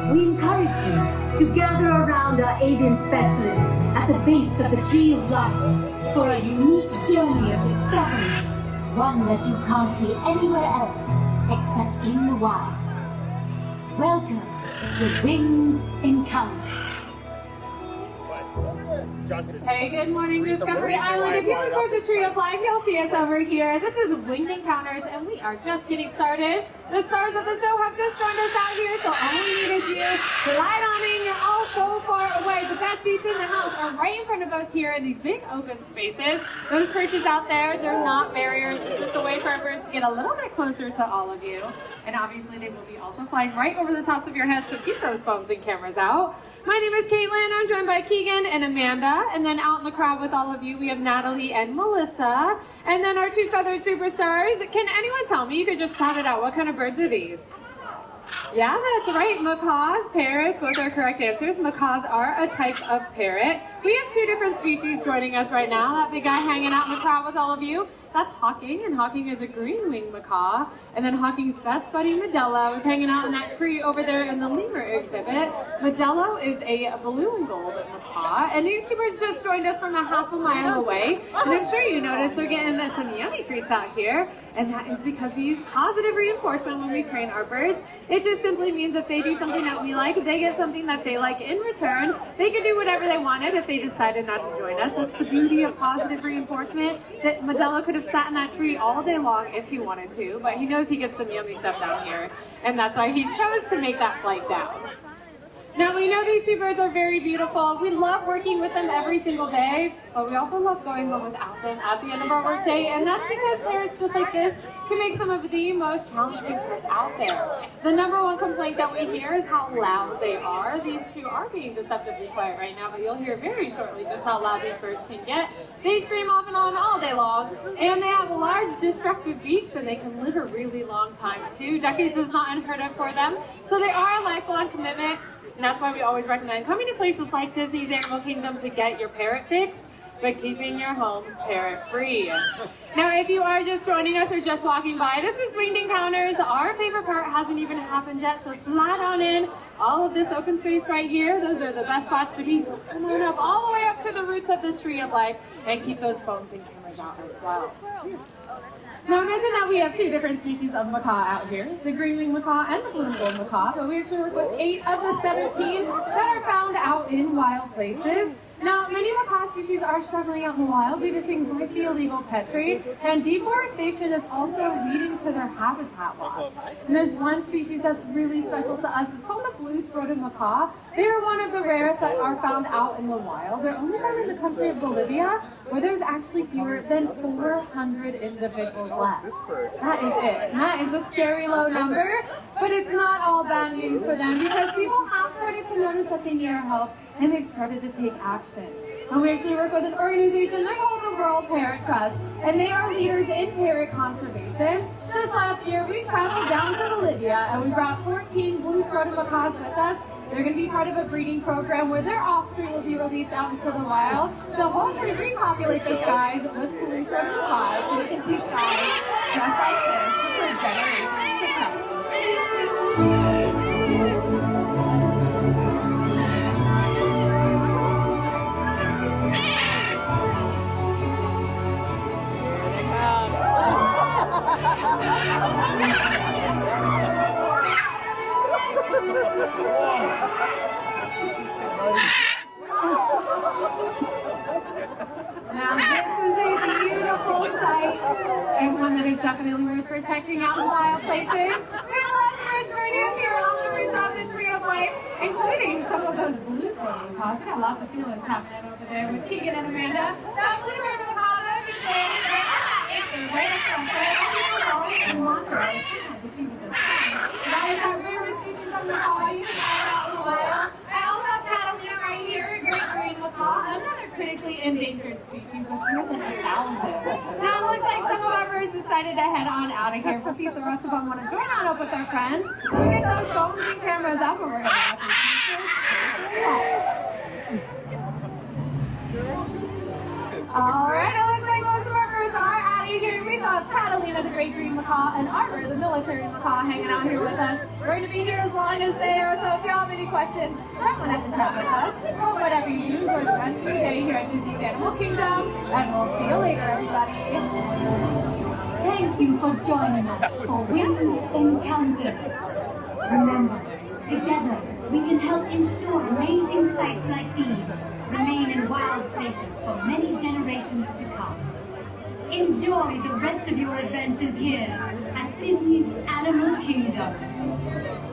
We encourage you to gather around our avian specialists at the base of the Tree of Life for a unique journey of discovery, one that you can't see anywhere else except in the wild. Welcome to Winged Encounters. Hey, good morning, Discovery Island. If you look towards the Tree of Life, you'll see us over here. This is Winged Encounters, and we are just getting started. The stars of the show have just joined us out here, so all we need is you. Slide on in. You're all so far away. The best seats in the house are right in front of us here in these big open spaces. Those perches out there, they're not barriers. It's just a way for our birds to get a little bit closer to all of you. And obviously, they will be also flying right over the tops of your heads, so keep those phones and cameras out. My name is Caitlin. I'm joined by Keegan and Amanda. And then out in the crowd with all of you, we have Natalie and Melissa. And then our two feathered superstars. Can anyone tell me? You could just shout it out. What kind of birds are these? Yeah, that's right. Macaws, parrots, both are correct answers. Macaws are a type of parrot. We have two different species joining us right now. That big guy hanging out in the crowd with all of you, that's Hawking, and Hawking is a green-winged macaw. And then Hawking's best buddy, Modelo, is hanging out in that tree over there in the lemur exhibit. Modelo is a blue and gold macaw, and these two birds just joined us from a half a mile away. And I'm sure you noticed they're getting some yummy treats out here, and that is because we use positive reinforcement when we train our birds. It just simply means if they do something that we like, they get something that they like in return. They can do whatever they wanted if they decided not to join us. That's the beauty of positive reinforcement, that Modelo could have sat in that tree all day long if he wanted to, but he knows he gets some yummy stuff down here, and that's why he chose to make that flight down. Now, we know these two birds are very beautiful. We love working with them every single day, but we also love going home without them at the end of our workday, and that's because parrots just like this can make some of the most challenging pets out there. The number one complaint that we hear is how loud they are. These two are being deceptively quiet right now, but you'll hear very shortly just how loud these birds can get. They scream off and on all day long, and they have large destructive beaks, and they can live a really long time too. Decades is not unheard of for them, so they are a lifelong commitment. And that's why we always recommend coming to places like Disney's Animal Kingdom to get your parrot fix, but keeping your home parrot free. Now, if you are just joining us or just walking by, this is Winged Encounters. Our favorite part hasn't even happened yet, so slide on in. All of this open space right here, those are the best spots to be. So come on up all the way up to the roots of the Tree of Life and keep those phones and cameras out as well. Now, I mentioned that we have two different species of macaw out here, the green-winged macaw and the blue and gold macaw, but we actually work with 8 of the 17 that are found out in wild places. Now, many macaw species are struggling out in the wild due to things like the illegal pet trade, and deforestation is also leading to their habitat loss. And there's one species that's really special to us. It's called the blue-throated macaw. They are one of the rarest that are found out in the wild. They're only found in the country of Bolivia, where there's actually fewer than 400 individuals left. That is it. And that is a scary low number, but it's not all bad news for them, because people have started to notice that they need our help, and they've started to take action. And we actually work with an organization, they're called the World Parrot Trust, and they are leaders in parrot conservation. Just last year, we traveled down to Bolivia, and we brought 14 blue-throated macaws with us. They're going to be part of a breeding program where their offspring will be released out into the wild to hopefully repopulate the skies with blue-throated macaws, so we can see skies just like this for generations to come. Now, this is a beautiful sight, and one that is definitely worth protecting out in wild places. We have lots of birds joining us here on the roots of the Tree of Life, including some of those blue-throated macaws. We got lots of feelings happening over there with Keegan and Amanda. That blue-throated macaw that is standing right on that antler right up front there, and wandering. That is our rarest species of macaw you can find out in the wild. I also have Catalina right here, a great green macaw, another critically endangered species with more than 1,000. Now it looks like some of our birds decided to head on out of here. We'll see if the rest of them want to join on up with their friends. We'll get those phones and cameras up, and we're going to watch these pictures. Alright, it looks like most of our birds are out of here. We saw Catalina, the great green macaw, and Arbor, the military macaw, hanging out here with us. We're going to be here as long join us there. So if you have any questions, don't have to chat with us. Or whatever you do, enjoy the rest of your day here at Disney's Animal Kingdom. And we'll see you later, everybody. Thank you for joining us for Winged Encounters. Remember, together we can help ensure amazing sights like these remain in wild places for many generations to come. Enjoy the rest of your adventures here at Disney's Animal Kingdom.